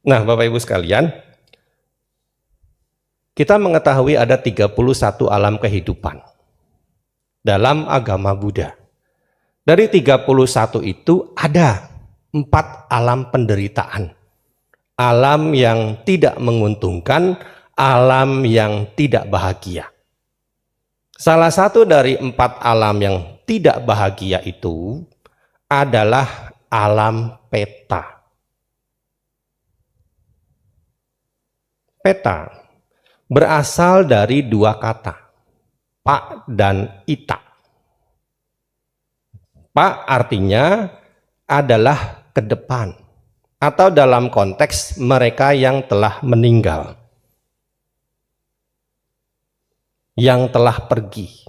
Nah, Bapak Ibu sekalian, kita mengetahui ada 31 alam kehidupan dalam agama Buddha. Dari 31 itu ada 4 alam penderitaan. Alam yang tidak menguntungkan, alam yang tidak bahagia. Salah satu dari 4 alam yang tidak bahagia itu adalah alam peta. Peta berasal dari 2 kata, pak dan ita. Pak artinya adalah ke depan, atau dalam konteks mereka yang telah meninggal, yang telah pergi.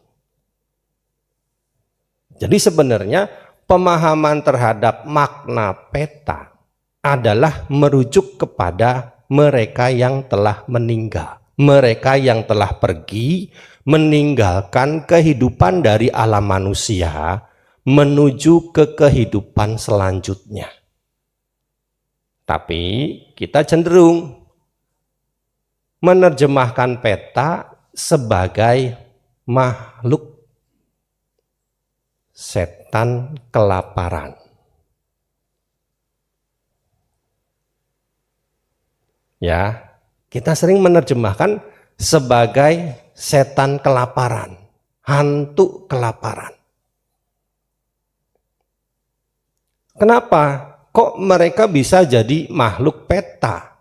Jadi sebenarnya pemahaman terhadap makna peta adalah merujuk kepada mereka yang telah meninggal, mereka yang telah pergi, meninggalkan kehidupan dari alam manusia menuju ke kehidupan selanjutnya. Tapi kita cenderung menerjemahkan peta sebagai makhluk setan kelaparan. Ya, kita sering menerjemahkan sebagai setan kelaparan, hantu kelaparan. Kenapa? Kok mereka bisa jadi makhluk peta?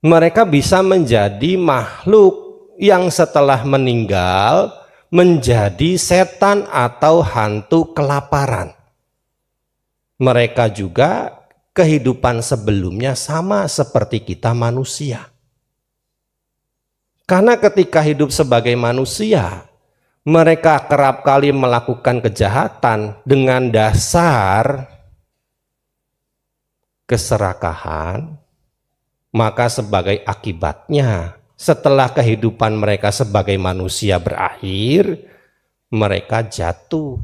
Mereka bisa menjadi makhluk yang setelah meninggal menjadi setan atau hantu kelaparan. Mereka juga kehidupan sebelumnya sama seperti kita manusia. Karena ketika hidup sebagai manusia, mereka kerap kali melakukan kejahatan dengan dasar keserakahan, maka sebagai akibatnya setelah kehidupan mereka sebagai manusia berakhir, mereka jatuh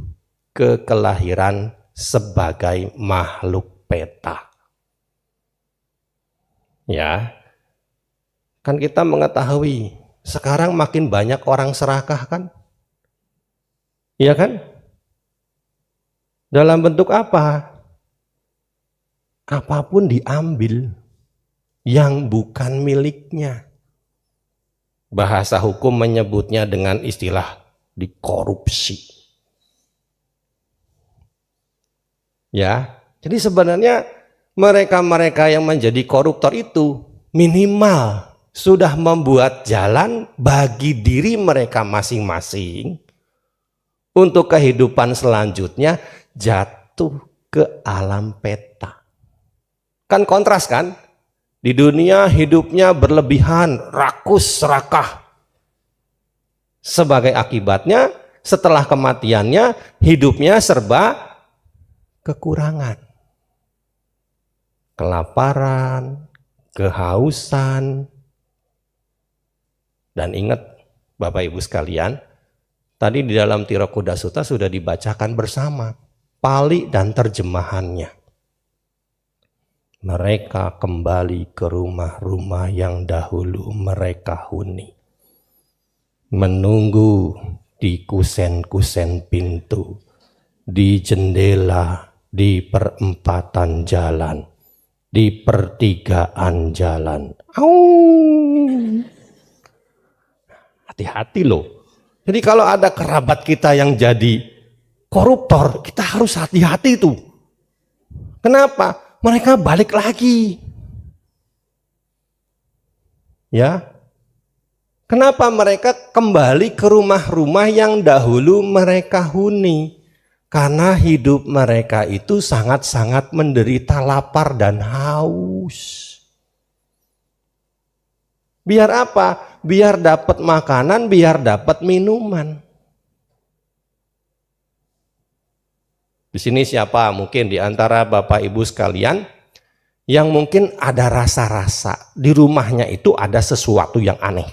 ke kelahiran sebagai makhluk peta. Ya, kan kita mengetahui sekarang makin banyak orang serakah kan? Iya kan? Dalam bentuk apa? Apapun diambil yang bukan miliknya. Bahasa hukum menyebutnya dengan istilah dikorupsi. Ya, jadi sebenarnya mereka-mereka yang menjadi koruptor itu minimal sudah membuat jalan bagi diri mereka masing-masing untuk kehidupan selanjutnya jatuh ke alam peta. Kan kontras kan? Di dunia hidupnya berlebihan, rakus, serakah. Sebagai akibatnya, setelah kematiannya, hidupnya serba kekurangan. Kelaparan, kehausan. Dan ingat Bapak Ibu sekalian, tadi di dalam Tirokuda Sutta sudah dibacakan bersama Pali dan terjemahannya. Mereka kembali ke rumah-rumah yang dahulu mereka huni. Menunggu di kusen-kusen pintu, di jendela, di perempatan jalan, di pertigaan jalan. Hati-hati loh. Jadi kalau ada kerabat kita yang jadi koruptor, kita harus hati-hati tuh. Kenapa? Mereka balik lagi. Ya. Kenapa mereka kembali ke rumah-rumah yang dahulu mereka huni? Karena hidup mereka itu sangat-sangat menderita lapar dan haus. Biar apa? Biar dapat makanan, biar dapat minuman. Di sini siapa mungkin di antara Bapak Ibu sekalian yang mungkin ada rasa-rasa di rumahnya itu ada sesuatu yang aneh?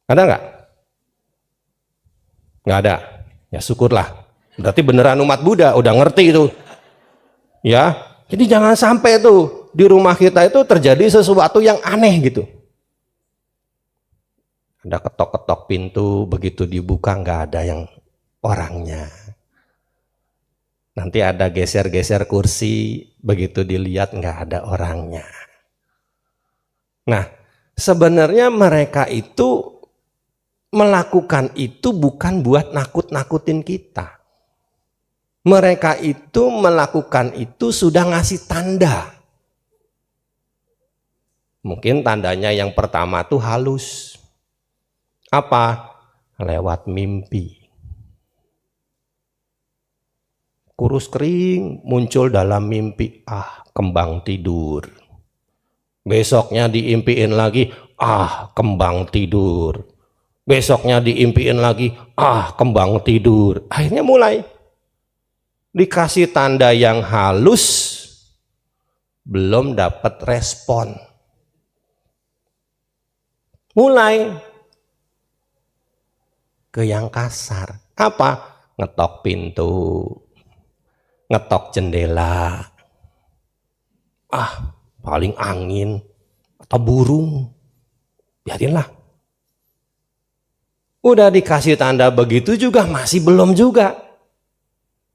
Ada nggak? Nggak ada. Ya syukurlah. Berarti beneran umat Buddha udah ngerti itu. Ya, Jadi jangan sampai tuh di rumah kita itu terjadi sesuatu yang aneh gitu. Ada ketok-ketok pintu, begitu dibuka nggak ada yang orangnya. Nanti ada geser-geser kursi, begitu dilihat nggak ada orangnya. Nah, sebenarnya mereka itu melakukan itu bukan buat nakut-nakutin kita. Mereka itu melakukan itu sudah ngasih tanda. Mungkin tandanya yang pertama tuh halus. Apa? Lewat mimpi. Kurus kering muncul dalam mimpi. Kembang tidur. Besoknya diimpiin lagi. Kembang tidur. Besoknya diimpiin lagi. Kembang tidur. Akhirnya mulai. Dikasih tanda yang halus, belum dapat respon. Mulai ke yang kasar. Apa? Ngetok pintu, ngetok jendela. Paling angin atau burung. Biarinlah. Udah dikasih tanda begitu juga masih belum juga.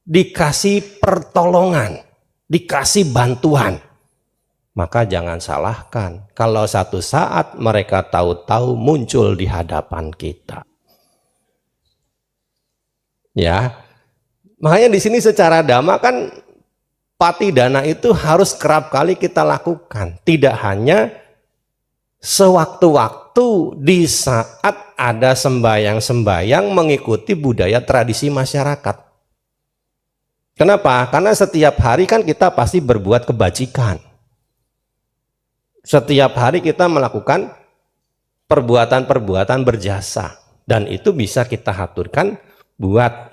Dikasih pertolongan, dikasih bantuan, maka jangan salahkan kalau satu saat mereka tahu-tahu muncul di hadapan kita. Ya, makanya di sini secara dhamma kan patidana itu harus kerap kali kita lakukan, tidak hanya sewaktu-waktu di saat ada sembahyang-sembahyang mengikuti budaya tradisi masyarakat. Kenapa? Karena setiap hari kan kita pasti berbuat kebajikan. Setiap hari kita melakukan perbuatan-perbuatan berjasa. Dan itu bisa kita haturkan buat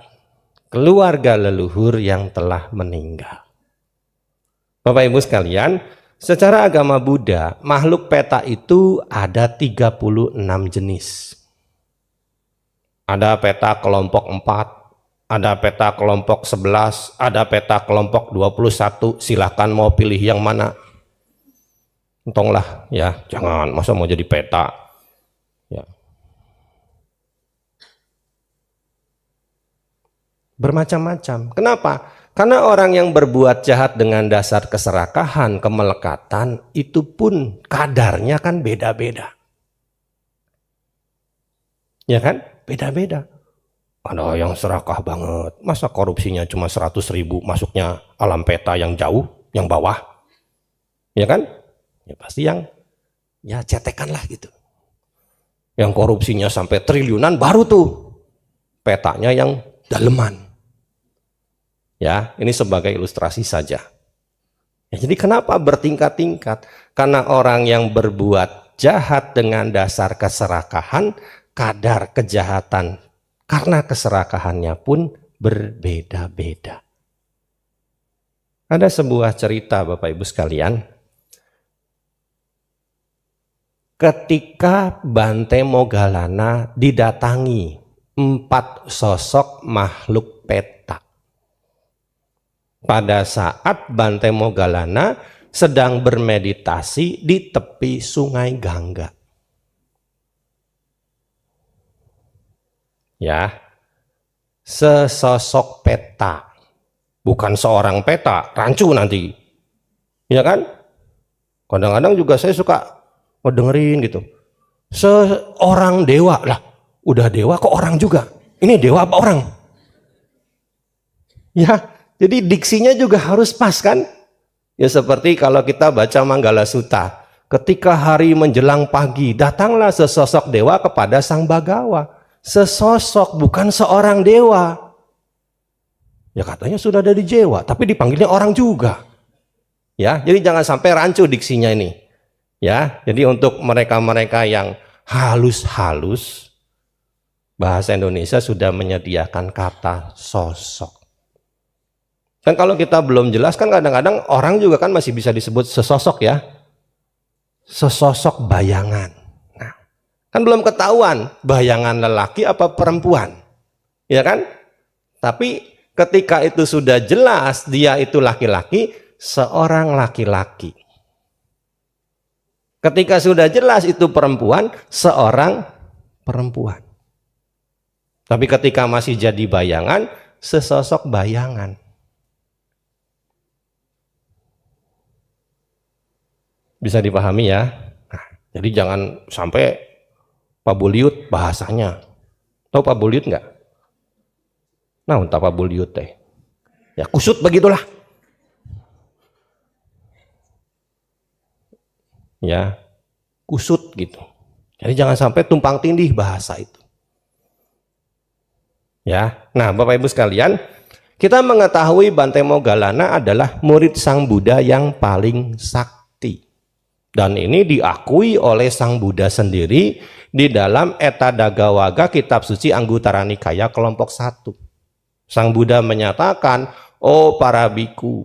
keluarga leluhur yang telah meninggal. Bapak Ibu sekalian, secara agama Buddha, makhluk peta itu ada 36 jenis. Ada peta kelompok 4. Ada peta kelompok 11, ada peta kelompok 21, silahkan mau pilih yang mana. Untunglah ya, jangan masa mau jadi peta. Ya. Bermacam-macam. Kenapa? Karena orang yang berbuat jahat dengan dasar keserakahan, kemelekatan, itu pun kadarnya kan beda-beda. Ya kan? Beda-beda. Ada yang serakah banget, masa korupsinya cuma 100.000 masuknya alam peta yang jauh, yang bawah, ya kan? Ya pasti yang ya cetekan lah gitu. Yang korupsinya sampai triliunan baru tuh petanya yang daleman. Ya, ini sebagai ilustrasi saja. Ya, jadi kenapa bertingkat-tingkat? Karena orang yang berbuat jahat dengan dasar keserakahan, kadar kejahatan karena keserakahannya pun berbeda-beda. Ada sebuah cerita Bapak Ibu sekalian. Ketika Bante Moggallana didatangi 4 sosok makhluk peta. Pada saat Bante Moggallana sedang bermeditasi di tepi sungai Gangga. Ya, sesosok peta, bukan seorang peta, rancu nanti, ya kan? Kadang-kadang juga saya suka dengerin gitu, seorang dewa lah, udah dewa kok orang juga, ini dewa apa orang? Ya, jadi diksinya juga harus pas kan? Ya seperti kalau kita baca Manggala Sutta, ketika hari menjelang pagi, datanglah sesosok dewa kepada Sang Bagawa. Sesosok, bukan seorang dewa. Ya katanya sudah ada di Jewa, tapi dipanggilnya orang juga. Ya, jadi jangan sampai rancu diksinya ini. Ya, jadi untuk mereka-mereka yang halus-halus, bahasa Indonesia sudah menyediakan kata sosok. Kan kalau kita belum jelas kan kadang-kadang orang juga kan masih bisa disebut sesosok ya. Sesosok bayangan. Kan belum ketahuan bayangan lelaki apa perempuan, ya kan? Tapi ketika itu sudah jelas dia itu laki-laki, seorang laki-laki. Ketika sudah jelas itu perempuan, seorang perempuan. Tapi ketika masih jadi bayangan, sesosok bayangan. Bisa dipahami ya? Nah, jadi jangan sampai pabuliut bahasanya. Tahu pabuliut nggak? Nah, entah pabuliut teh. Ya kusut begitulah. Ya, kusut gitu. Jadi jangan sampai tumpang tindih bahasa itu. Ya, nah Bapak Ibu sekalian, kita mengetahui Bante Moggallana adalah murid Sang Buddha yang paling sakti. Dan ini diakui oleh Sang Buddha sendiri di dalam Ettadaggawaga Kitab Suci Anggutara Nikaya kelompok 1. Sang Buddha menyatakan, "Oh para biku,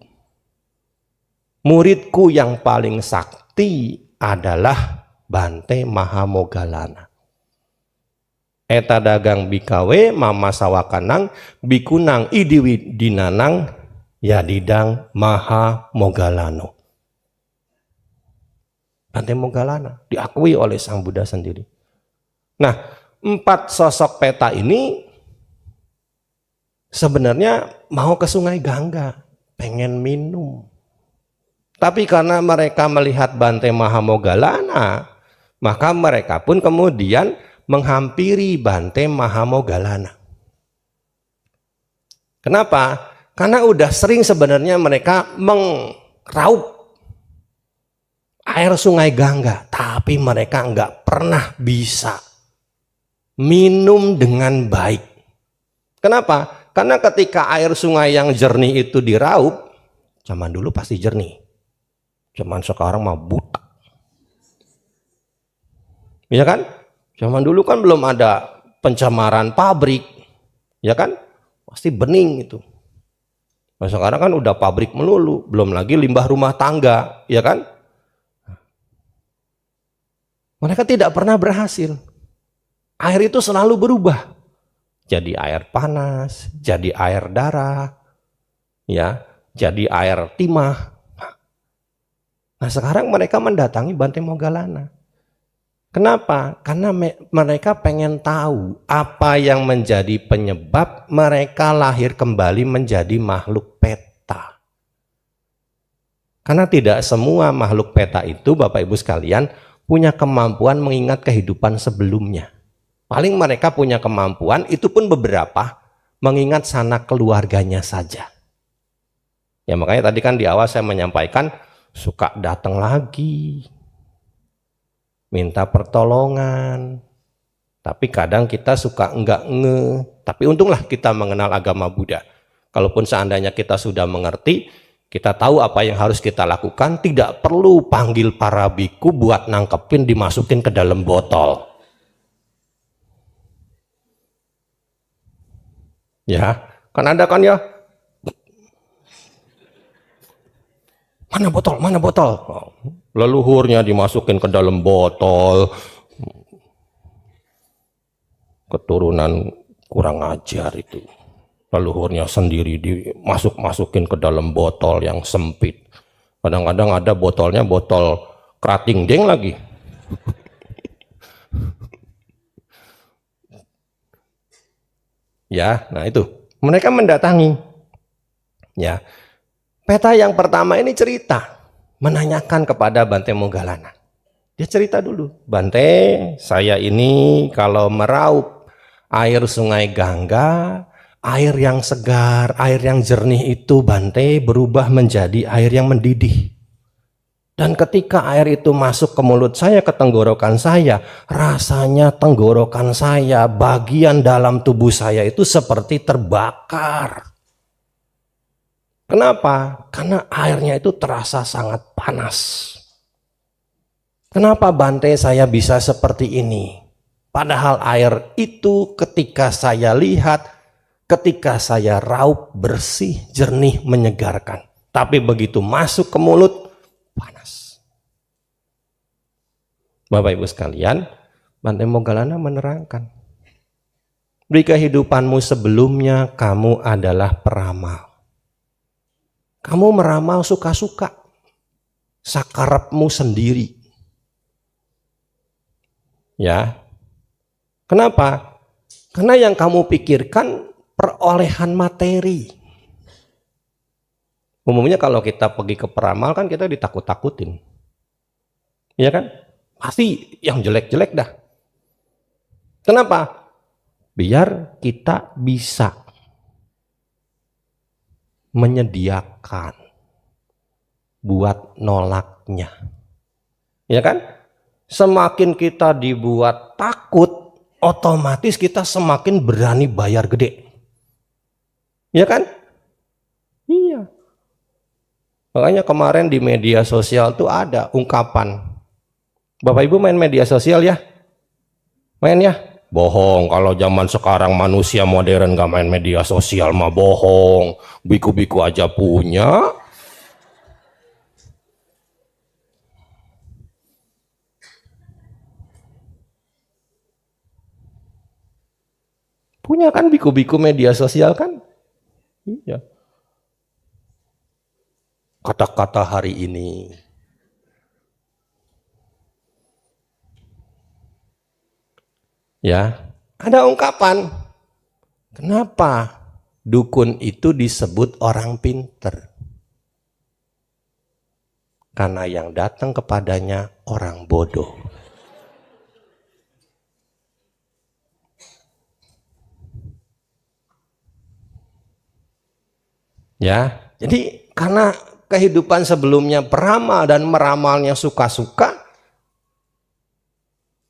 muridku yang paling sakti adalah Bante Mahamoggallana. Ettadagang bikawe mama sawakanang bikunang idiwidinanang yadidang Mahamoggallano." Bante Moggallana diakui oleh Sang Buddha sendiri. Nah, 4 sosok peta ini sebenarnya mau ke Sungai Gangga, pengen minum. Tapi karena mereka melihat Bante Mahamoggallana, maka mereka pun kemudian menghampiri Bante Mahamoggallana. Kenapa? Karena udah sering sebenarnya mereka mengraup air Sungai Gangga, tapi mereka nggak pernah bisa minum dengan baik. Kenapa? Karena ketika air sungai yang jernih itu diraup, zaman dulu pasti jernih. Zaman sekarang mah buta. Ya kan? Zaman dulu kan belum ada pencemaran pabrik. Ya kan? Pasti bening itu. Nah, sekarang kan udah pabrik melulu, belum lagi limbah rumah tangga, ya kan? Mereka tidak pernah berhasil. Air itu selalu berubah. Jadi air panas, jadi air darah, ya, jadi air timah. Nah, sekarang mereka mendatangi Bante Moggallana. Kenapa? Karena mereka pengen tahu apa yang menjadi penyebab mereka lahir kembali menjadi makhluk peta. Karena tidak semua makhluk peta itu, Bapak Ibu sekalian, punya kemampuan mengingat kehidupan sebelumnya. Paling mereka punya kemampuan, itu pun beberapa, mengingat sanak keluarganya saja. Ya makanya tadi kan di awal saya menyampaikan, suka datang lagi, minta pertolongan. Tapi kadang kita suka enggak tapi untunglah kita mengenal agama Buddha. Kalaupun seandainya kita sudah mengerti, kita tahu apa yang harus kita lakukan, tidak perlu panggil para biku buat nangkepin, dimasukin ke dalam botol. Ya, kan ada kan ya, mana botol, mana botol. Leluhurnya dimasukin ke dalam botol. Keturunan kurang ajar itu. Leluhurnya sendiri dimasuk-masukin ke dalam botol yang sempit. Kadang-kadang ada botolnya botol kerating deng lagi. Ya, nah itu. Mereka mendatangi. Ya. Peta yang pertama ini cerita, menanyakan kepada Bante Moggallana. Dia cerita dulu, "Bante, saya ini kalau meraup air Sungai Gangga, air yang segar, air yang jernih itu, Bante, berubah menjadi air yang mendidih. Dan ketika air itu masuk ke mulut saya, ke tenggorokan saya, rasanya tenggorokan saya, bagian dalam tubuh saya itu seperti terbakar. Kenapa? Karena airnya itu terasa sangat panas. Kenapa Bante saya bisa seperti ini? Padahal air itu ketika saya lihat, ketika saya raup, bersih, jernih, menyegarkan. Tapi begitu masuk ke mulut, panas." Bapak Ibu sekalian, Bante Moggallana menerangkan, di kehidupanmu sebelumnya kamu adalah peramal. Kamu meramal suka-suka, sakarepmu sendiri. Ya. Kenapa? Karena yang kamu pikirkan perolehan materi. Umumnya kalau kita pergi ke peramal kan kita ditakut-takutin. Iya kan? Pasti yang jelek-jelek dah. Kenapa? Biar kita bisa menyediakan buat nolaknya. Ya kan? Semakin kita dibuat takut, otomatis kita semakin berani bayar gede. Ya kan? Iya. Makanya kemarin di media sosial tuh ada ungkapan. Bapak Ibu main media sosial ya? Main ya? Bohong, kalau zaman sekarang manusia modern gak main media sosial mah bohong. Biku-biku aja punya. Punya kan biku-biku media sosial kan? Iya. Kata-kata hari ini. Ya, ada ungkapan. Kenapa dukun itu disebut orang pinter? Karena yang datang kepadanya orang bodoh. Ya, jadi karena kehidupan sebelumnya peramal dan meramalnya suka-suka,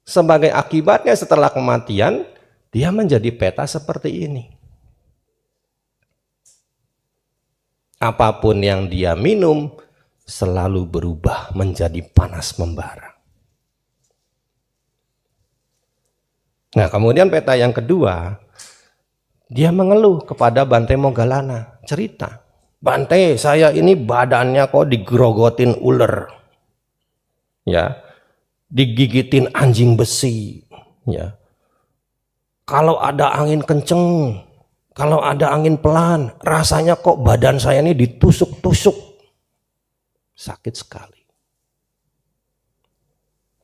sebagai akibatnya setelah kematian, dia menjadi peta seperti ini. Apapun yang dia minum, selalu berubah menjadi panas membara. Nah, kemudian peta yang kedua, dia mengeluh kepada Bante Moggallana, cerita. Bante, saya ini badannya kok digerogotin ular. Ya, digigitin anjing besi. Ya. Kalau ada angin kenceng, kalau ada angin pelan, rasanya kok badan saya ini ditusuk-tusuk. Sakit sekali.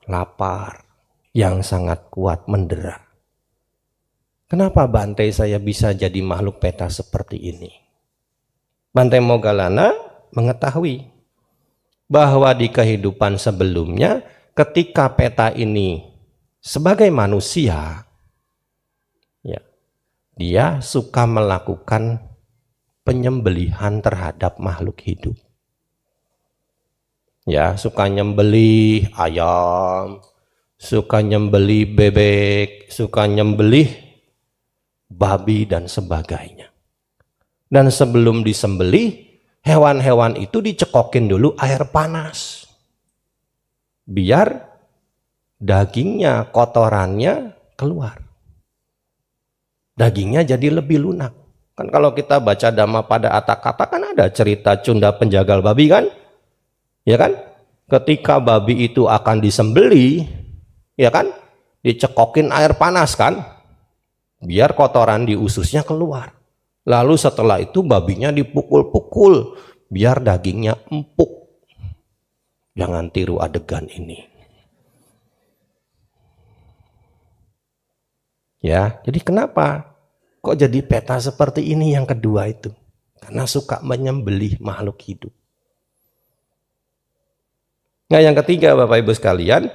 Lapar yang sangat kuat mendera. Kenapa Bante saya bisa jadi makhluk peta seperti ini? Bante Moggallana mengetahui bahwa di kehidupan sebelumnya ketika peta ini sebagai manusia, ya, dia suka melakukan penyembelihan terhadap makhluk hidup. Ya, suka nyembelih ayam, suka nyembelih bebek, suka nyembelih babi dan sebagainya. Dan sebelum disembelih, hewan-hewan itu dicekokin dulu air panas. Biar dagingnya, kotorannya keluar. Dagingnya jadi lebih lunak. Kan kalau kita baca Dhammapada Atthakatha kan ada cerita Cunda penjagal babi kan? Ya kan? Ketika babi itu akan disembelih, ya kan? Dicekokin air panas kan? Biar kotoran di ususnya keluar. Lalu setelah itu babinya dipukul-pukul biar dagingnya empuk. Jangan tiru adegan ini. Ya, jadi kenapa? Kok jadi peta seperti ini yang kedua itu? Karena suka menyembelih makhluk hidup. Nah, yang ketiga Bapak Ibu sekalian,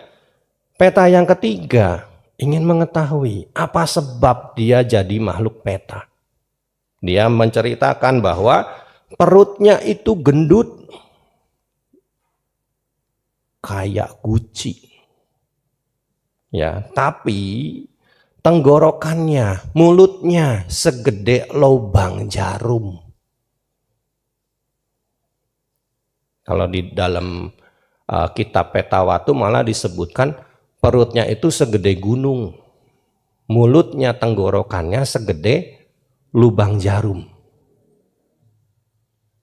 peta yang ketiga ingin mengetahui apa sebab dia jadi makhluk peta. Dia menceritakan bahwa perutnya itu gendut kayak guci. Ya, tapi tenggorokannya, mulutnya segede lubang jarum. Kalau di dalam kitab Petawatu malah disebutkan perutnya itu segede gunung. Mulutnya, tenggorokannya segede lubang jarum.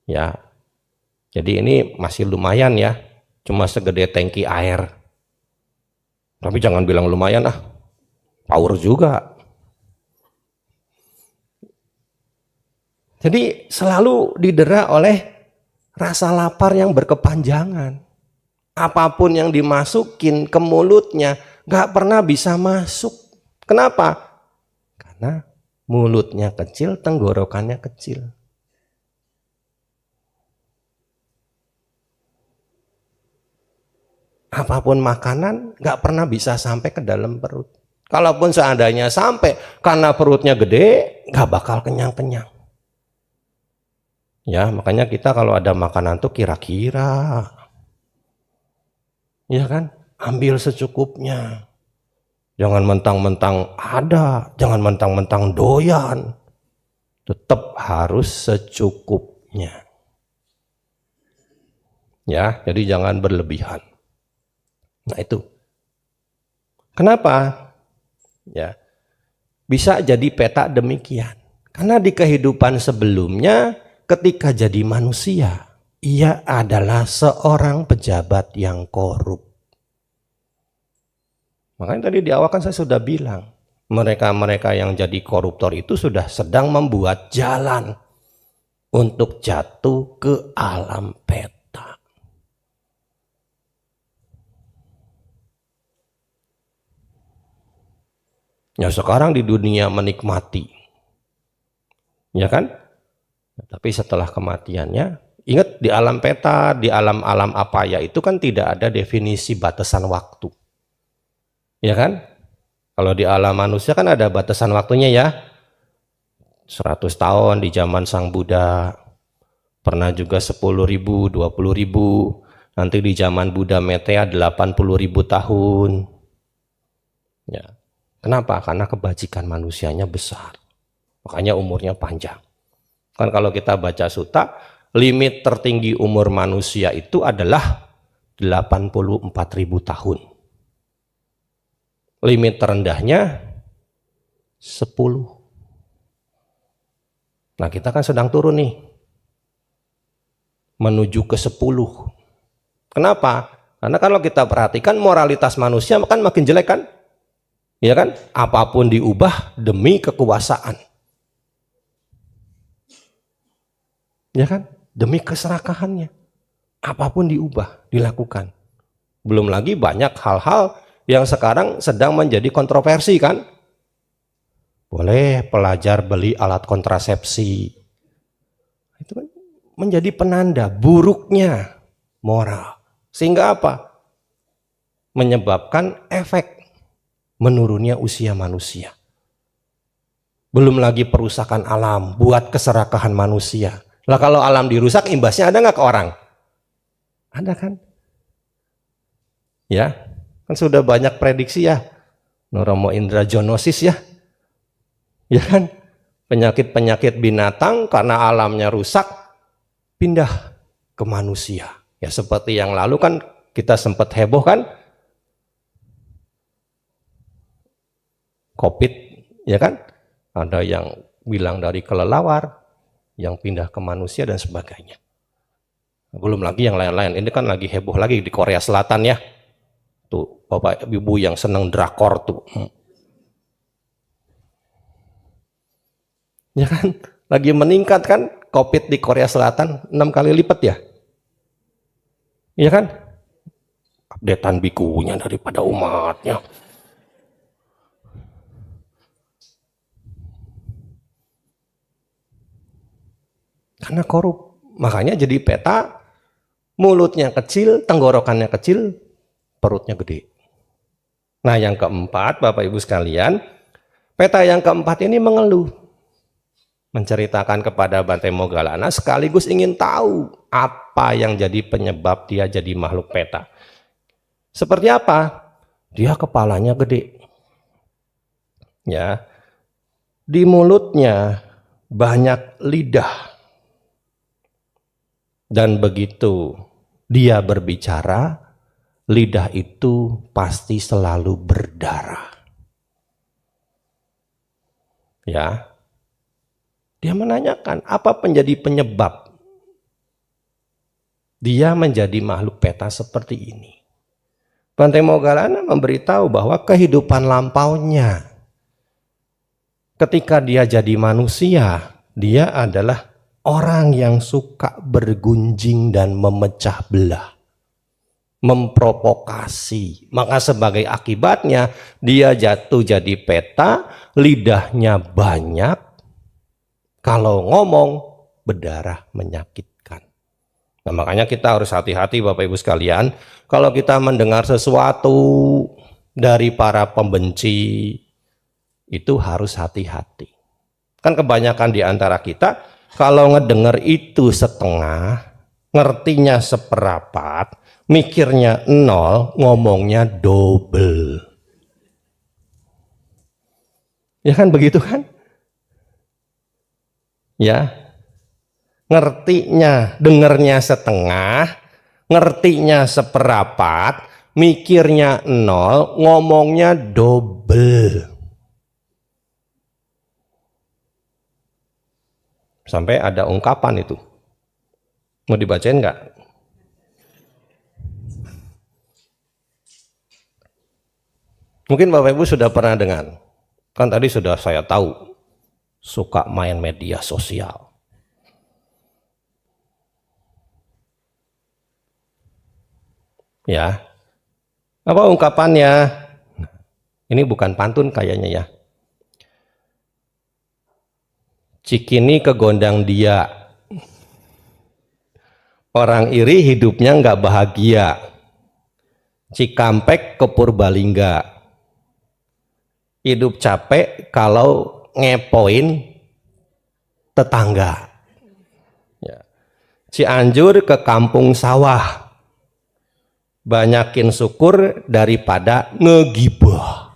Ya. Jadi ini masih lumayan ya. Cuma segede tangki air. Tapi jangan bilang lumayan ah. Power juga. Jadi selalu didera oleh rasa lapar yang berkepanjangan. Apapun yang dimasukin ke mulutnya gak pernah bisa masuk. Kenapa? Karena mulutnya kecil, tenggorokannya kecil. Apapun makanan gak pernah bisa sampai ke dalam perut. Kalaupun seandainya sampai, karena perutnya gede, gak bakal kenyang-kenyang. Ya, makanya kita kalau ada makanan tuh kira-kira, ya kan, ambil secukupnya. Jangan mentang-mentang ada, jangan mentang-mentang doyan. Tetap harus secukupnya. Ya, jadi jangan berlebihan. Nah itu. Kenapa? Ya, bisa jadi peta demikian. Karena di kehidupan sebelumnya, ketika jadi manusia, ia adalah seorang pejabat yang korup. Makanya tadi di awal kan saya sudah bilang, mereka-mereka yang jadi koruptor itu sudah sedang membuat jalan untuk jatuh ke alam peta. Ya sekarang di dunia menikmati, ya kan? Tapi setelah kematiannya, ingat di alam peta, di alam-alam apa ya itu kan tidak ada definisi batasan waktu, ya kan? Kalau di alam manusia kan ada batasan waktunya ya, 100 tahun di zaman Sang Buddha, pernah juga 10.000, 20.000, nanti di zaman Buddha Metea 80.000 tahun, ya. Kenapa? Karena kebajikan manusianya besar, makanya umurnya panjang. Kan kalau kita baca sutta, limit tertinggi umur manusia itu adalah 84.000 tahun. Limit terendahnya 10. Nah kita kan sedang turun nih, menuju ke 10. Kenapa? Karena kalau kita perhatikan moralitas manusia kan makin jelek kan? Ya kan? Apapun diubah demi kekuasaan. Ya kan? Demi keserakahannya. Apapun diubah, dilakukan. Belum lagi banyak hal-hal yang sekarang sedang menjadi kontroversi kan? Boleh pelajar beli alat kontrasepsi. Itu kan menjadi penanda buruknya moral. Sehingga apa? Menyebabkan efek menurunnya usia manusia. Belum lagi perusakan alam, buat keserakahan manusia. Lah kalau alam dirusak, imbasnya ada nggak ke orang? Ada kan? Ya, kan sudah banyak prediksi ya. Neuromo Indrajonosis ya. Ya kan? Penyakit-penyakit binatang karena alamnya rusak, pindah ke manusia. Ya seperti yang lalu kan kita sempat heboh kan? COVID, ya kan? Ada yang bilang dari kelelawar, yang pindah ke manusia dan sebagainya. Belum lagi yang lain-lain. Ini kan lagi heboh lagi di Korea Selatan ya. Tuh, Bapak Ibu yang seneng drakor tuh. Ya kan? Lagi meningkat kan COVID di Korea Selatan 6 kali lipat ya. Iya kan? Updatean bikunya daripada umatnya. Karena korup. Makanya jadi peta, mulutnya kecil, tenggorokannya kecil, perutnya gede. Nah yang keempat, Bapak Ibu sekalian, peta yang keempat ini mengeluh. Menceritakan kepada Bante Moggallana sekaligus ingin tahu apa yang jadi penyebab dia jadi makhluk peta. Seperti apa? Dia kepalanya gede. Ya. Di mulutnya banyak lidah. Dan begitu dia berbicara, lidah itu pasti selalu berdarah. Ya. Dia menanyakan apa menjadi penyebab dia menjadi makhluk peta seperti ini. Bante Moggallana memberitahu bahwa kehidupan lampaunya ketika dia jadi manusia, dia adalah orang yang suka bergunjing dan memecah belah, memprovokasi. Maka sebagai akibatnya dia jatuh jadi peta, lidahnya banyak, kalau ngomong berdarah menyakitkan. Nah, makanya kita harus hati-hati Bapak Ibu sekalian, kalau kita mendengar sesuatu dari para pembenci, itu harus hati-hati. Kan kebanyakan di antara kita kalau ngedenger itu setengah, ngertinya seperapat, mikirnya nol, ngomongnya double. Ya kan begitu kan? Ya. Ngertinya, dengernya setengah, ngertinya seperapat, mikirnya nol, ngomongnya double. Sampai ada ungkapan itu. Mau dibacain nggak? Mungkin Bapak Ibu sudah pernah dengar. Kan tadi sudah saya tahu, suka main media sosial. Ya, apa ungkapannya? Ini bukan pantun kayaknya ya. Cikini kegondang dia, orang iri hidupnya nggak bahagia. Cikampek ke Purbalingga, hidup capek kalau ngepoin tetangga. Ya. Cianjur ke kampung sawah, banyakin syukur daripada ngegibah.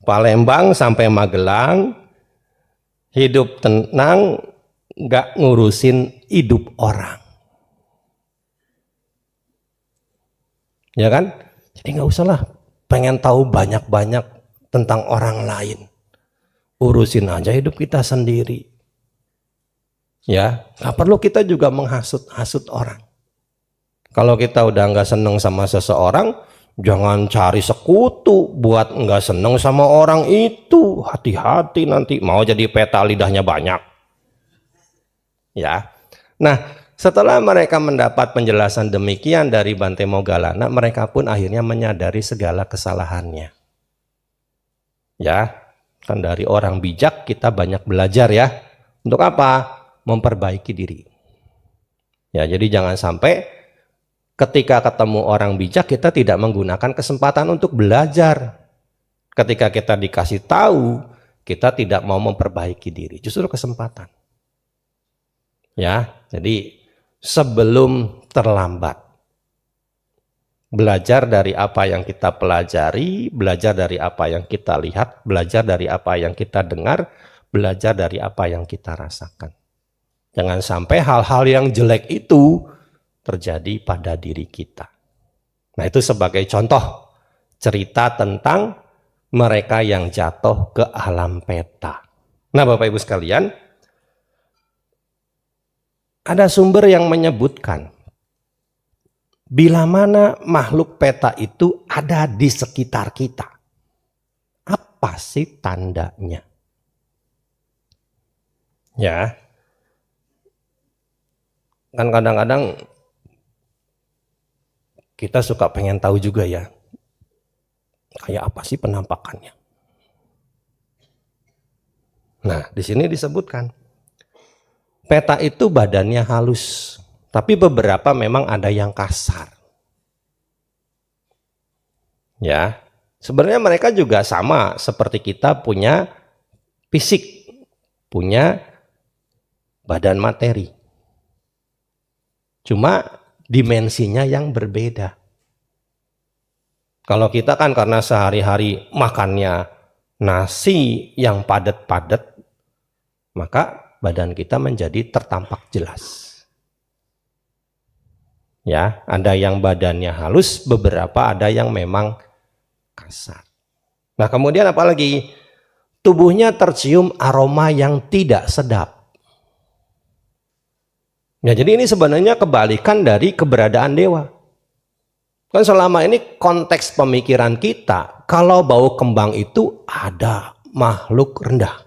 Palembang sampai Magelang, hidup tenang, nggak ngurusin hidup orang. Ya kan? Jadi nggak usah lah pengen tahu banyak-banyak tentang orang lain. Urusin aja hidup kita sendiri. Ya, nggak perlu kita juga menghasut-hasut orang. Kalau kita udah nggak seneng sama seseorang, jangan cari sekutu buat nggak seneng sama orang itu. Hati-hati nanti mau jadi peta lidahnya banyak. Ya. Nah, setelah mereka mendapat penjelasan demikian dari Bante Moggallana, mereka pun akhirnya menyadari segala kesalahannya. Ya, kan dari orang bijak kita banyak belajar ya. Untuk apa? Memperbaiki diri. Ya, jadi jangan sampai ketika ketemu orang bijak kita tidak menggunakan kesempatan untuk belajar. Ketika kita dikasih tahu, kita tidak mau memperbaiki diri, justru kesempatan. Ya, jadi sebelum terlambat, belajar dari apa yang kita pelajari, belajar dari apa yang kita lihat, belajar dari apa yang kita dengar, belajar dari apa yang kita rasakan. Jangan sampai hal-hal yang jelek itu terjadi pada diri kita. Nah, itu sebagai contoh cerita tentang mereka yang jatuh ke alam peta. Nah, Bapak Ibu sekalian, ada sumber yang menyebutkan bila mana makhluk peta itu ada di sekitar kita. Apa sih tandanya? Ya, kan kadang-kadang kita suka pengen tahu juga ya, kayak apa sih penampakannya. Nah, di sini disebutkan peta itu badannya halus, tapi beberapa memang ada yang kasar. Ya, sebenarnya mereka juga sama seperti kita punya fisik, punya badan materi. Cuma dimensinya yang berbeda. Kalau kita kan karena sehari-hari makannya nasi yang padat-padat, maka badan kita menjadi tertampak jelas. Ya, ada yang badannya halus, beberapa ada yang memang kasar. Nah, kemudian apalagi tubuhnya tercium aroma yang tidak sedap. Ya, jadi ini sebenarnya kebalikan dari keberadaan dewa. Kan selama ini konteks pemikiran kita, kalau bau kembang itu ada makhluk rendah.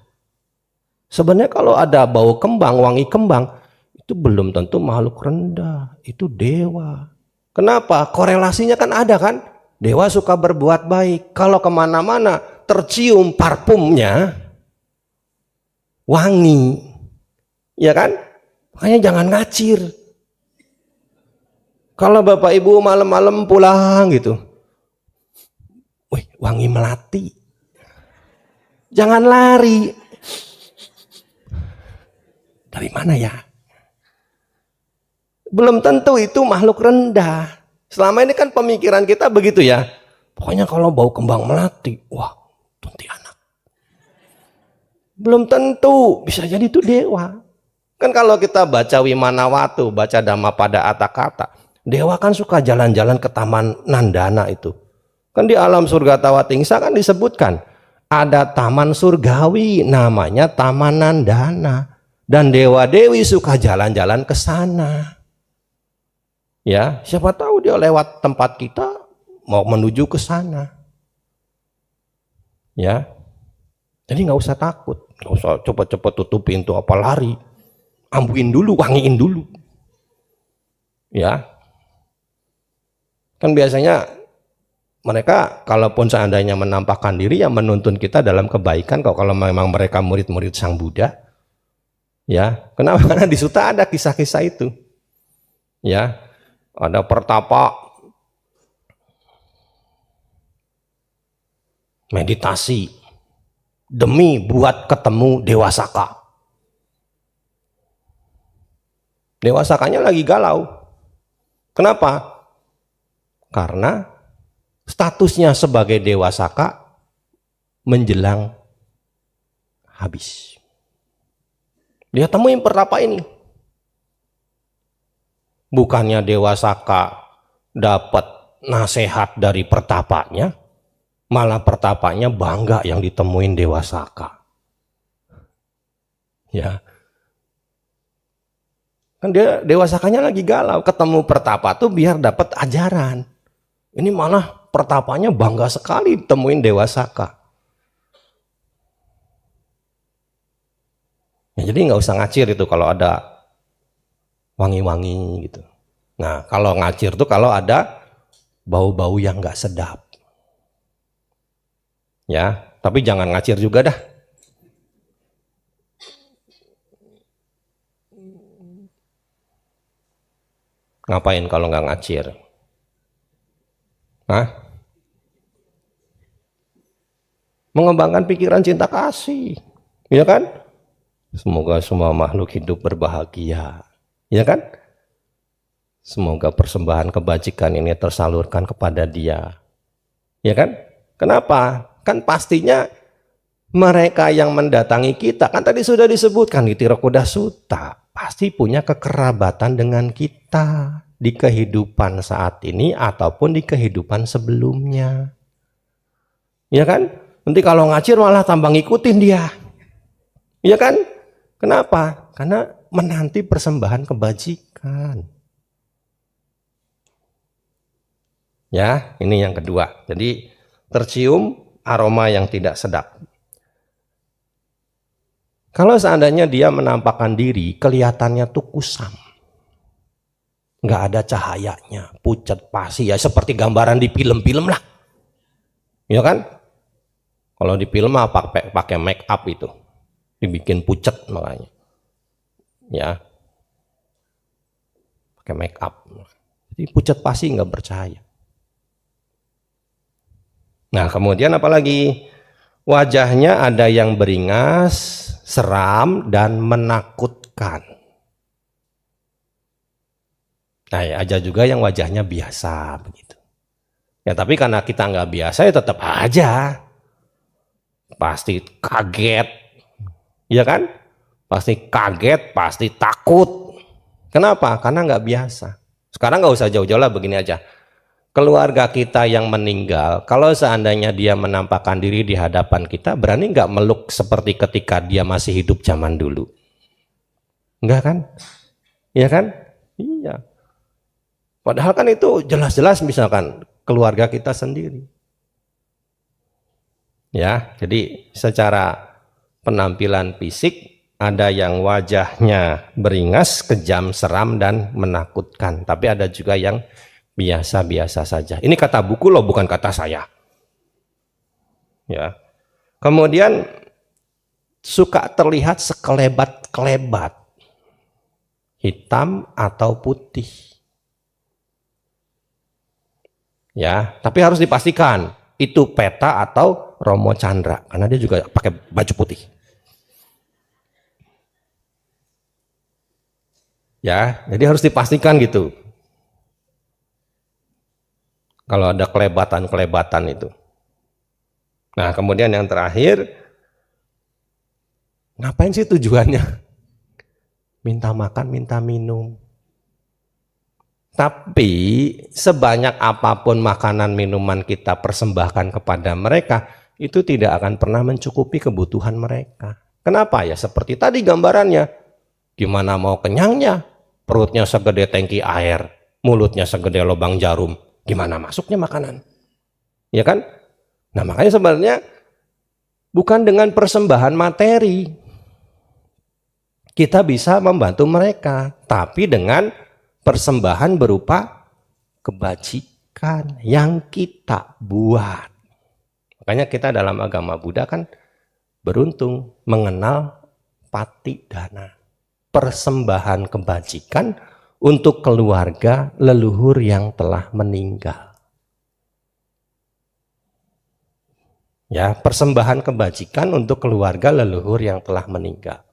Sebenarnya kalau ada bau kembang, wangi kembang, itu belum tentu makhluk rendah, itu dewa. Kenapa? Korelasinya kan ada kan? Dewa suka berbuat baik. Kalau kemana-mana tercium parfumnya, wangi, ya kan? Makanya jangan ngacir. Kalau bapak ibu malam-malam pulang gitu, wih, wangi melati, jangan lari. Dari mana ya? Belum tentu itu makhluk rendah. Selama ini kan pemikiran kita begitu ya. Pokoknya kalau bau kembang melati, wah, kuntilanak. Belum tentu, bisa jadi itu dewa. Kan kalau kita baca Wimanawatu, baca Dhammapada Atthakatha, dewa kan suka jalan-jalan ke Taman Nandana itu. Kan di alam surga Tawatingsa kan disebutkan, ada taman surgawi namanya Taman Nandana. Dan dewa-dewi suka jalan-jalan ke sana. Ya, siapa tahu dia lewat tempat kita mau menuju ke sana. Ya. Jadi nggak usah takut, nggak usah cepet-cepet tutup pintu apa lari. Ambuin dulu, wangiin dulu. Ya. Kan biasanya mereka kalaupun seandainya menampakkan diri yang menuntun kita dalam kebaikan kalau memang mereka murid-murid Sang Buddha. Ya, kenapa? Karena di Sutta ada kisah-kisah itu. Ya, ada pertapa meditasi demi buat ketemu Dewa Saka. Dewa Sakanya lagi galau. Kenapa? Karena statusnya sebagai Dewa Saka menjelang habis. Dia temuin pertapa ini. Bukannya Dewa Saka dapat nasihat dari pertapanya, malah pertapanya bangga yang ditemuin Dewa Saka. Ya. Kan dia Dewa Sakanya lagi galau, ketemu pertapa tuh biar dapat ajaran. Ini malah pertapanya bangga sekali ditemuin Dewa Saka. Ya, jadi nggak usah ngacir itu kalau ada wangi-wangi gitu. Nah, kalau ngacir tuh kalau ada bau-bau yang nggak sedap. Ya, tapi jangan ngacir juga dah. Ngapain kalau nggak ngacir? Hah? Mengembangkan pikiran cinta kasih, ya kan? Semoga semua makhluk hidup berbahagia, ya kan? Semoga persembahan kebajikan ini tersalurkan kepada dia, ya kan? Kenapa? Kan pastinya mereka yang mendatangi kita, kan tadi sudah disebutkan di Tirakudha Sutta, pasti punya kekerabatan dengan kita di kehidupan saat ini ataupun di kehidupan sebelumnya, ya kan? Nanti kalau ngacir malah tambah ngikutin dia, ya kan? Kenapa? Karena menanti persembahan kebajikan. Ya, ini yang kedua. Jadi tercium aroma yang tidak sedap. Kalau seandainya dia menampakkan diri, kelihatannya tuh kusam. Nggak ada cahayanya, pucat pasi, ya seperti gambaran di film-film lah. Ya kan? Kalau di film apa pakai make up itu. Dibikin pucat makanya. Ya. Pakai make up. Jadi pucat pasi nggak bercahaya. Nah, kemudian apalagi? Wajahnya ada yang beringas, seram, dan menakutkan. Nah, ya, ada juga yang wajahnya biasa begitu. Ya, tapi karena kita nggak biasa ya tetap aja pasti kaget, ya kan? Pasti kaget, pasti takut. Kenapa? Karena nggak biasa. Sekarang nggak usah jauh-jauh lah, begini aja. Keluarga kita yang meninggal, kalau seandainya dia menampakkan diri di hadapan kita, berani nggak meluk seperti ketika dia masih hidup zaman dulu? Enggak kan? Iya kan? Iya. Padahal kan itu jelas-jelas misalkan keluarga kita sendiri. Ya, jadi secara penampilan fisik Ada yang wajahnya beringas, kejam, seram, dan menakutkan. Tapi ada juga yang biasa-biasa saja. Ini kata buku loh, bukan kata saya. Ya. Kemudian suka terlihat sekelebat-kelebat, hitam atau putih. Ya, tapi harus dipastikan itu peta atau Romo Chandra, karena dia juga pakai baju putih. Ya, jadi harus dipastikan gitu. Kalau ada kelebatan-kelebatan itu. Nah, kemudian yang terakhir, ngapain sih tujuannya? Minta makan, minta minum. Tapi sebanyak apapun makanan minuman kita persembahkan kepada mereka, itu tidak akan pernah mencukupi kebutuhan mereka. Kenapa ya? Seperti tadi gambarannya. Gimana mau kenyangnya? Perutnya segede tangki air, mulutnya segede lubang jarum. Gimana masuknya makanan? Ya kan? Nah, makanya sebenarnya bukan dengan persembahan materi kita bisa membantu mereka, tapi dengan persembahan berupa kebajikan yang kita buat. Makanya kita dalam agama Buddha kan beruntung mengenal patidana, persembahan kebajikan untuk keluarga leluhur yang telah meninggal. Ya, persembahan kebajikan untuk keluarga leluhur yang telah meninggal.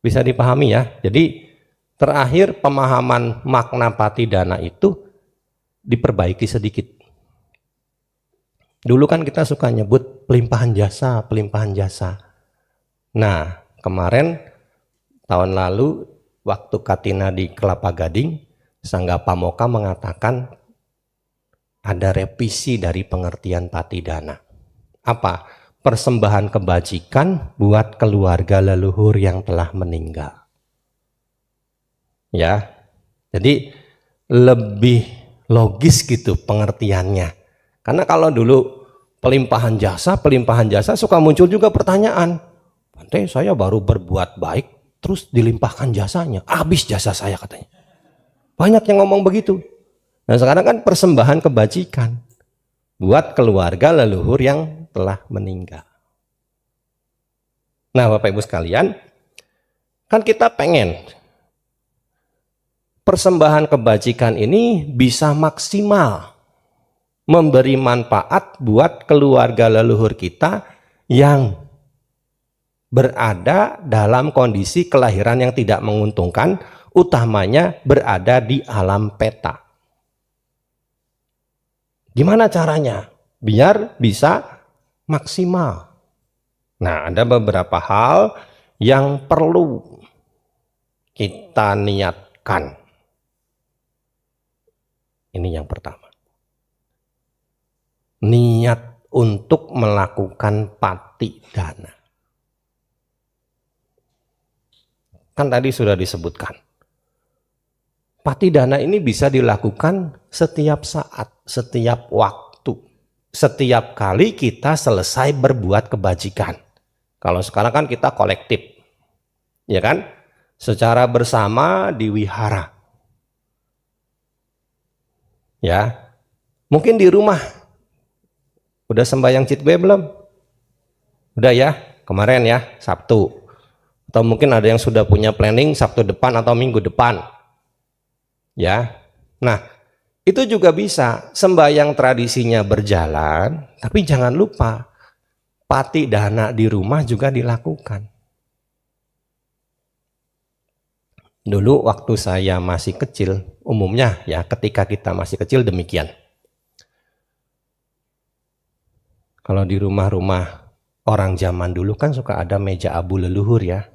Bisa dipahami ya. Jadi terakhir pemahaman makna patidana itu diperbaiki sedikit. Dulu kan kita suka nyebut pelimpahan jasa, pelimpahan jasa. Nah, kemarin tahun lalu waktu Katina di Kelapa Gading, Sangga Pamoka mengatakan ada revisi dari pengertian patidana. Apa? Persembahan kebajikan buat keluarga leluhur yang telah meninggal. Ya, jadi lebih logis gitu pengertiannya. Karena kalau dulu pelimpahan jasa suka muncul juga pertanyaan. Bante, saya baru berbuat baik, terus dilimpahkan jasanya, habis jasa saya katanya. Banyak yang ngomong begitu. Nah sekarang kan persembahan kebajikan buat keluarga leluhur yang telah meninggal. Nah Bapak Ibu sekalian, kan kita pengen persembahan kebajikan ini bisa maksimal memberi manfaat buat keluarga leluhur kita yang berada dalam kondisi kelahiran yang tidak menguntungkan, utamanya berada di alam peta. Gimana caranya? Biar bisa maksimal. Nah, ada beberapa hal yang perlu kita niatkan. Ini yang pertama. Niat untuk melakukan patidana. Kan tadi sudah disebutkan. Patidana ini bisa dilakukan setiap saat, setiap waktu. Setiap kali kita selesai berbuat kebajikan. Kalau sekarang kan kita kolektif. Ya kan? Secara bersama di wihara. Ya. Mungkin di rumah. Udah sembahyang Citgue belum? Udah ya? Kemarin ya, Sabtu. Atau mungkin ada yang sudah punya planning Sabtu depan atau Minggu depan. Ya. Nah, itu juga bisa sembahyang tradisinya berjalan, tapi jangan lupa patidana di rumah juga dilakukan. Dulu waktu saya masih kecil, umumnya ya ketika kita masih kecil demikian. Kalau di rumah-rumah orang zaman dulu kan suka ada meja abu leluhur ya.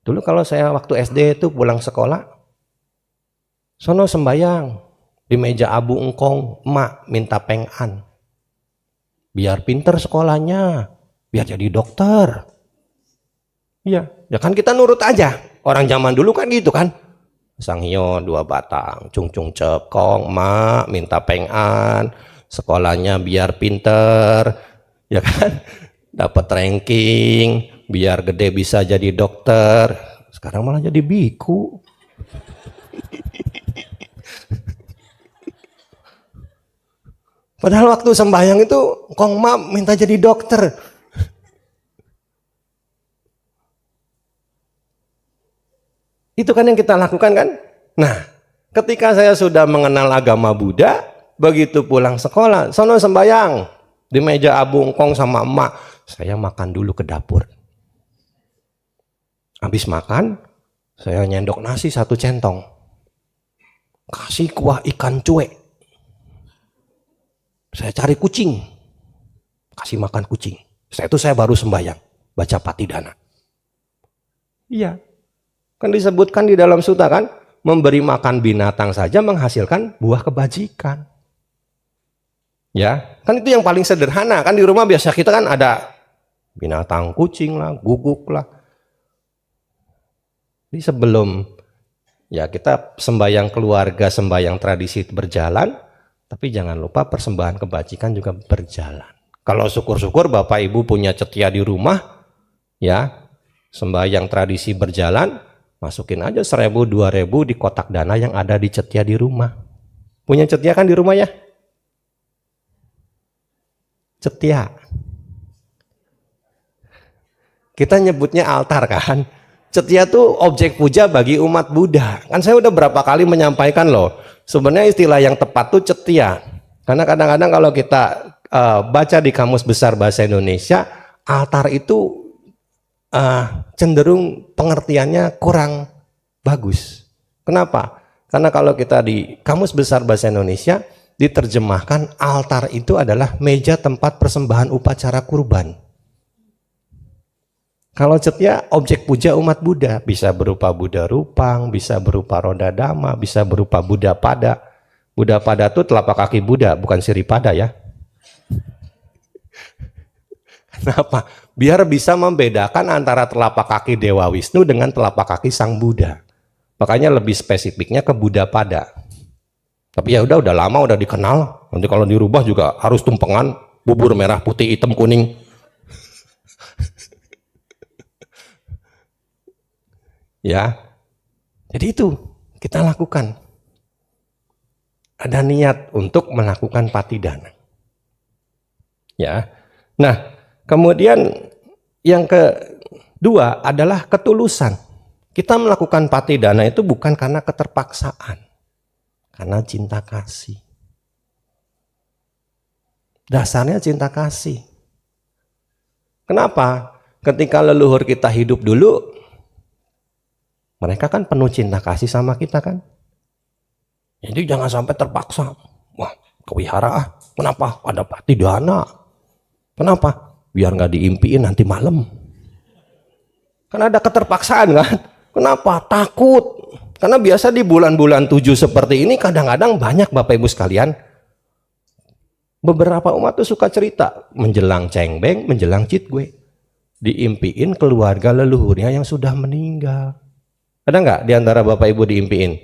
Dulu kalau saya waktu SD itu pulang sekolah, sono sembayang di meja abu engkong, emak minta pengan. Biar pinter sekolahnya, biar jadi dokter. Iya, ya kan kita nurut aja. Orang zaman dulu kan gitu kan. Sanghyo 2 batang, cung-cung cekong, emak minta pengan. Sekolahnya biar pinter, ya kan? dapat ranking, biar gede bisa jadi dokter. Sekarang malah jadi biku. Padahal waktu sembahyang itu Kong Ma minta jadi dokter. Itu kan yang kita lakukan kan? Nah, ketika saya sudah mengenal agama Buddha, begitu pulang sekolah, sono sembahyang di meja Abu Engkong sama emak, saya makan dulu ke dapur. Habis makan, saya nyendok nasi 1 centong. Kasih kuah ikan cuek. Saya cari kucing, kasih makan kucing. Setelah itu saya baru sembahyang, baca Patidana. Iya, kan disebutkan di dalam sutta kan, memberi makan binatang saja menghasilkan buah kebajikan. Ya, kan itu yang paling sederhana. Kan di rumah biasa kita kan ada binatang kucing lah, guguk lah. Jadi sebelum ya kita sembahyang keluarga, sembahyang tradisi berjalan, tapi jangan lupa persembahan kebajikan juga berjalan. Kalau syukur-syukur Bapak Ibu punya cetia di rumah, ya sembahyang tradisi berjalan, masukin aja 1.000, 2.000 di kotak dana yang ada di cetia di rumah. Punya cetia kan di rumah ya? Cetia. Kita nyebutnya altar kan? Cetia tuh objek puja bagi umat Buddha. Kan saya udah berapa kali menyampaikan loh, sebenarnya istilah yang tepat tuh cetia. Karena kadang-kadang kalau kita baca di Kamus Besar Bahasa Indonesia, altar itu cenderung pengertiannya kurang bagus. Kenapa? Karena kalau kita di Kamus Besar Bahasa Indonesia diterjemahkan altar itu adalah meja tempat persembahan upacara kurban. Kalau cetia objek puja umat Buddha, bisa berupa Buddha Rupang, bisa berupa Roda Dhamma, bisa berupa Buddha Pada. Buddha Pada itu telapak kaki Buddha, bukan Siripada ya. Kenapa? Biar bisa membedakan antara telapak kaki Dewa Wisnu dengan telapak kaki Sang Buddha. Makanya lebih spesifiknya ke Buddha Pada. Tapi ya udah lama udah dikenal. Nanti kalau dirubah juga harus tumpengan, bubur merah putih hitam kuning. Ya, jadi itu kita lakukan. Ada niat untuk melakukan patidana. Ya, nah kemudian yang kedua adalah ketulusan. Kita melakukan patidana itu bukan karena keterpaksaan, karena cinta kasih. Dasarnya cinta kasih. Kenapa? Ketika leluhur kita hidup dulu, mereka kan penuh cinta kasih sama kita kan. Jadi jangan sampai terpaksa. Wah, ke wihara kenapa? Ada patidana. Kenapa? Biar nggak diimpiin nanti malam. Kan ada keterpaksaan kan? Kenapa? Takut. Karena biasa di bulan-bulan 7 seperti ini kadang-kadang banyak Bapak Ibu sekalian. Beberapa umat tuh suka cerita menjelang cengbeng, menjelang citgue. Diimpiin keluarga leluhurnya yang sudah meninggal. Ada nggak di antara Bapak Ibu diimpiin?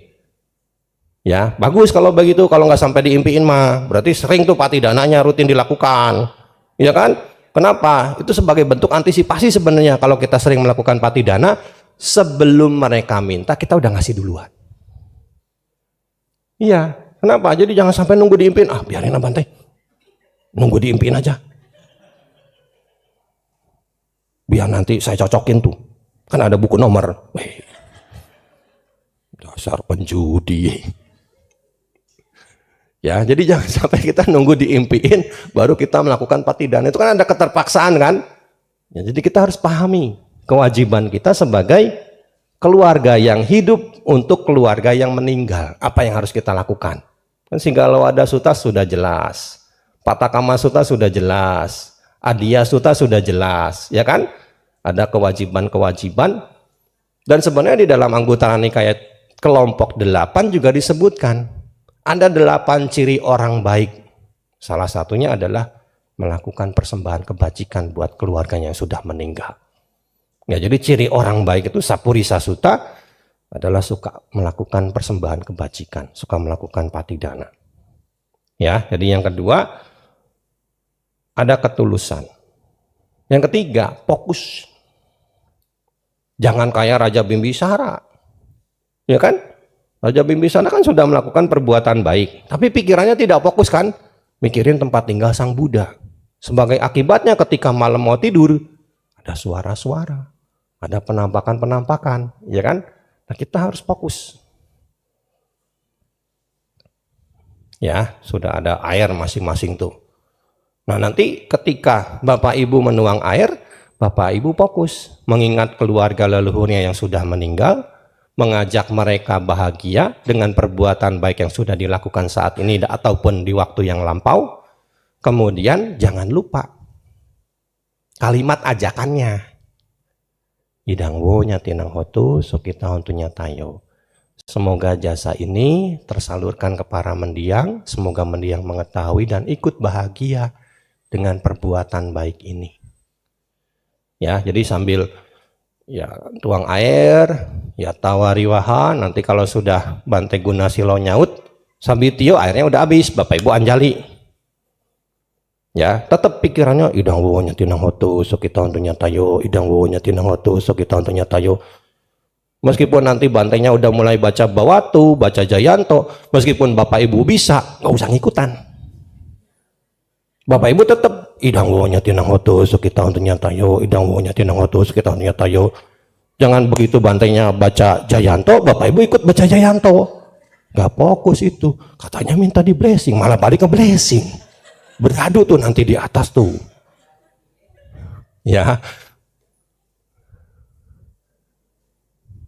Ya, bagus kalau begitu. Kalau nggak sampai diimpiin mah, berarti sering tuh patidananya rutin dilakukan. Ya kan? Kenapa? Itu sebagai bentuk antisipasi sebenarnya. Kalau kita sering melakukan patidana, sebelum mereka minta, kita udah ngasih duluan. Iya, kenapa? Jadi jangan sampai nunggu diimpiin. Ah, biarin lah Bante. Nunggu diimpiin aja. Biar nanti saya cocokin tuh. Kan ada buku nomor. Dasar penjudi. Ya, jadi jangan sampai kita nunggu diimpiin baru kita melakukan patidana. Itu kan ada keterpaksaan kan? Ya, jadi kita harus pahami kewajiban kita sebagai keluarga yang hidup untuk keluarga yang meninggal. Apa yang harus kita lakukan? Kan Singgalawada Sutta sudah jelas. Patakama Sutta sudah jelas. Adiya Sutta sudah jelas, ya kan? Ada kewajiban-kewajiban. Dan sebenarnya di dalam Anggutara Nikaya kelompok 8 juga disebutkan ada 8 ciri orang baik. Salah satunya adalah melakukan persembahan kebajikan buat keluarganya yang sudah meninggal. Ya, jadi ciri orang baik itu Sapurisa Sutta adalah suka melakukan persembahan kebajikan, suka melakukan patidana. Ya, jadi yang kedua ada ketulusan. Yang ketiga, fokus. Jangan kayak Raja Bimbisara. Ya kan? Raja Bimbisara kan sudah melakukan perbuatan baik, tapi pikirannya tidak fokus kan? Mikirin tempat tinggal Sang Buddha. Sebagai akibatnya ketika malam mau tidur, ada suara-suara, ada penampakan-penampakan, ya kan? Nah, kita harus fokus. Ya, sudah ada air masing-masing tuh. Nah, nanti ketika Bapak Ibu menuang air, Bapak Ibu fokus mengingat keluarga leluhurnya yang sudah meninggal, mengajak mereka bahagia dengan perbuatan baik yang sudah dilakukan saat ini ataupun di waktu yang lampau. Kemudian jangan lupa kalimat ajakannya. Idang wo nyatinang hotu sukita hontunya tayo. Semoga jasa ini tersalurkan ke para mendiang, semoga mendiang mengetahui dan ikut bahagia dengan perbuatan baik ini. Ya, jadi sambil ya tuang air, ya tawariwaha, nanti kalau sudah Bante Guna Silo nyaut, sambil tio airnya udah habis, Bapak Ibu anjali. Ya, tetap pikirannya idang wo nyatinang hotu sukita hontunya tayo, idang wo nyatinang hotu sukita hontunya tayo. Meskipun nanti bantainya udah mulai baca Bawatu, baca Jayanto, meskipun Bapak Ibu bisa, nggak usah ngikutan. Bapak Ibu tetap idang wo nyatinang hotu sukita hontunya tayo, idang wo nyatinang hotu sukita hontunya tayo. Jangan begitu bantainya baca Jayanto, Bapak Ibu ikut baca Jayanto. Nggak fokus itu. Katanya minta di blessing, malah balik ke blessing. Beradu tuh nanti di atas tuh. Ya.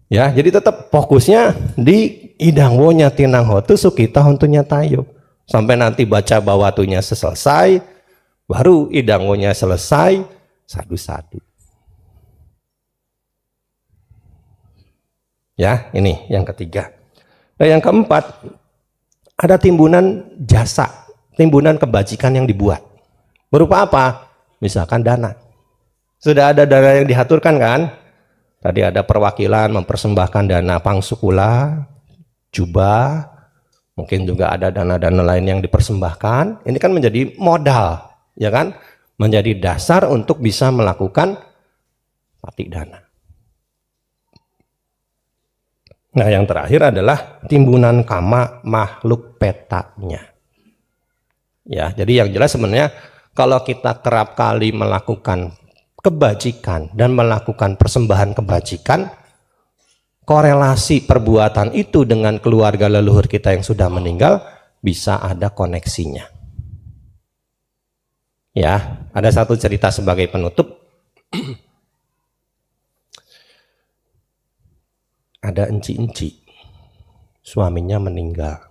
Ya, jadi tetap fokusnya di idang wo nyatinang hotu sukita hontunya tayo. Sampai nanti baca Bawatunya selesai, baru idang wo-nya selesai, sadu-sadu. Ya, ini yang ketiga. Nah, yang keempat, ada timbunan jasa, timbunan kebajikan yang dibuat. Berupa apa? Misalkan dana. Sudah ada dana yang diaturkan kan? Tadi ada perwakilan mempersembahkan dana pangsukula, jubah, mungkin juga ada dana-dana lain yang dipersembahkan. Ini kan menjadi modal, ya kan? Menjadi dasar untuk bisa melakukan patik dana. Nah, yang terakhir adalah timbunan kama makhluk petanya. Ya, jadi yang jelas sebenarnya kalau kita kerap kali melakukan kebajikan dan melakukan persembahan kebajikan, korelasi perbuatan itu dengan keluarga leluhur kita yang sudah meninggal bisa ada koneksinya. Ya, ada satu cerita sebagai penutup. Ada enci-enci, suaminya meninggal.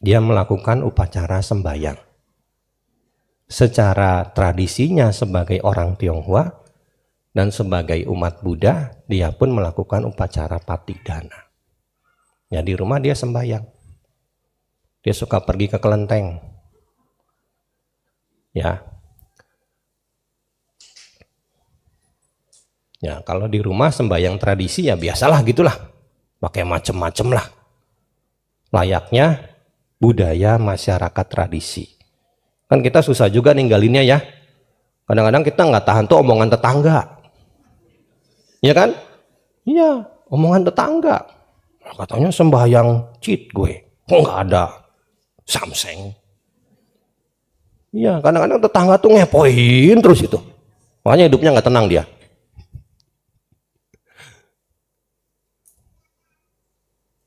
Dia melakukan upacara sembahyang. Secara tradisinya sebagai orang Tionghoa dan sebagai umat Buddha, dia pun melakukan upacara patik dana. Ya, di rumah dia sembahyang. Dia suka pergi ke kelenteng. Ya. Ya, kalau di rumah sembahyang tradisi ya biasalah gitulah. Pakai macem-macem lah. Layaknya budaya masyarakat tradisi. Kan kita susah juga ninggalinnya ya. Kadang-kadang kita nggak tahan tuh omongan tetangga. Iya kan? Iya, omongan tetangga. Katanya sembahyang cheat gue. Kok nggak ada samseng? Iya, kadang-kadang tetangga tuh ngepoin terus itu. Makanya hidupnya nggak tenang dia.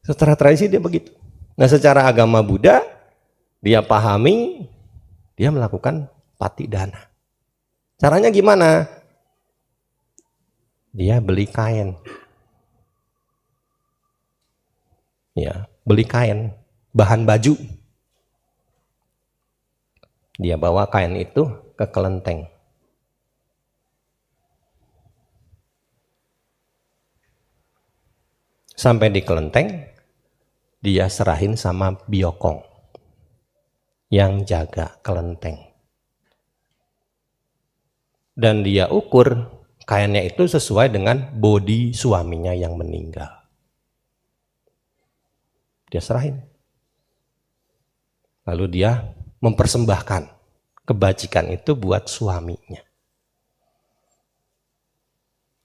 Secara tradisi dia begitu. Nah, secara agama Buddha, dia pahami, dia melakukan patik dana. Caranya gimana? Dia beli kain. Ya, beli kain, bahan baju. Dia bawa kain itu ke kelenteng. Sampai di kelenteng, dia serahin sama biokong yang jaga kelenteng. Dan dia ukur kainnya itu sesuai dengan bodi suaminya yang meninggal. Dia serahin. Lalu dia mempersembahkan kebajikan itu buat suaminya.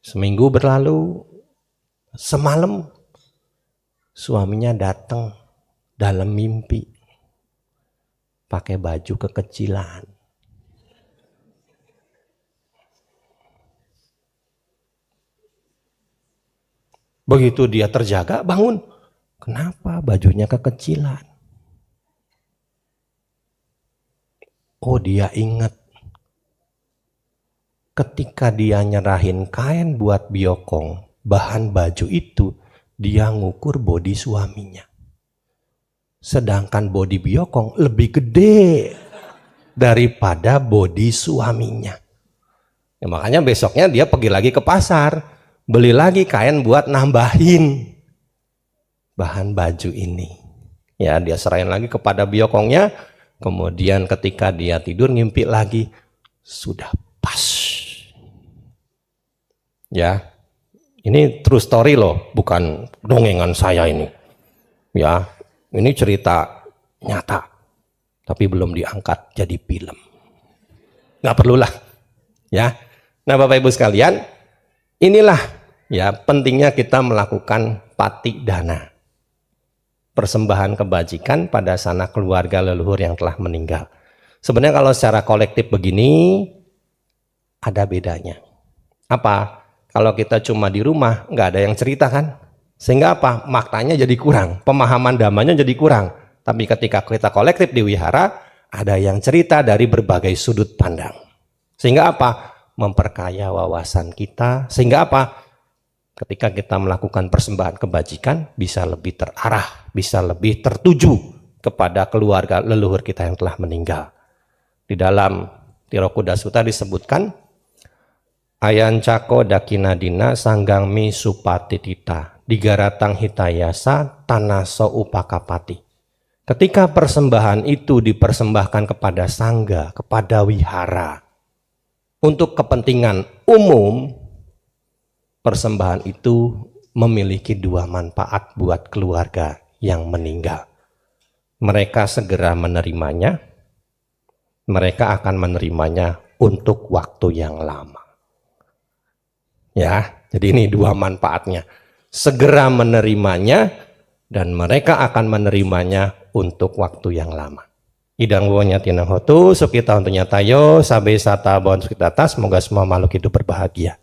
Seminggu berlalu, semalam suaminya datang dalam mimpi pakai baju kekecilan. Begitu dia terjaga, bangun. Kenapa bajunya kekecilan? Oh, dia ingat ketika dia nyerahin kain buat biokong, bahan baju itu dia ngukur bodi suaminya. Sedangkan bodi biokong lebih gede daripada bodi suaminya. Ya, makanya besoknya dia pergi lagi ke pasar, beli lagi kain buat nambahin bahan baju ini. Ya, dia serahin lagi kepada biokongnya. Kemudian ketika dia tidur ngimpi lagi, sudah pas. Ya, ini true story loh, bukan dongengan saya ini. Ya, ini cerita nyata, tapi belum diangkat jadi film. Nggak perlulah. Ya, nah Bapak Ibu sekalian, inilah ya pentingnya kita melakukan pati dana. Persembahan kebajikan pada sanak keluarga leluhur yang telah meninggal. Sebenarnya kalau secara kolektif begini ada bedanya. Apa? Kalau kita cuma di rumah nggak ada yang cerita kan? Sehingga apa? Maknanya jadi kurang, pemahaman damanya jadi kurang. Tapi ketika kita kolektif di wihara ada yang cerita dari berbagai sudut pandang. Sehingga apa? Memperkaya wawasan kita. Sehingga apa? Ketika kita melakukan persembahan kebajikan bisa lebih terarah, bisa lebih tertuju kepada keluarga leluhur kita yang telah meninggal. Di dalam Tirokuda Sutta disebutkan Ayan Cako Dakinadina Sanggangmi Supatitita Digaratang Hitayasa Tanaso Upakapati. Ketika persembahan itu dipersembahkan kepada sangga, kepada wihara untuk kepentingan umum, persembahan itu memiliki dua manfaat buat keluarga yang meninggal. Mereka segera menerimanya, mereka akan menerimanya untuk waktu yang lama. Ya, jadi ini dua manfaatnya. Segera menerimanya dan mereka akan menerimanya untuk waktu yang lama. Idang wonya tinang hotu, sukita untuknya tayo, sabe sata bon sukita tas, semoga semua makhluk hidup berbahagia.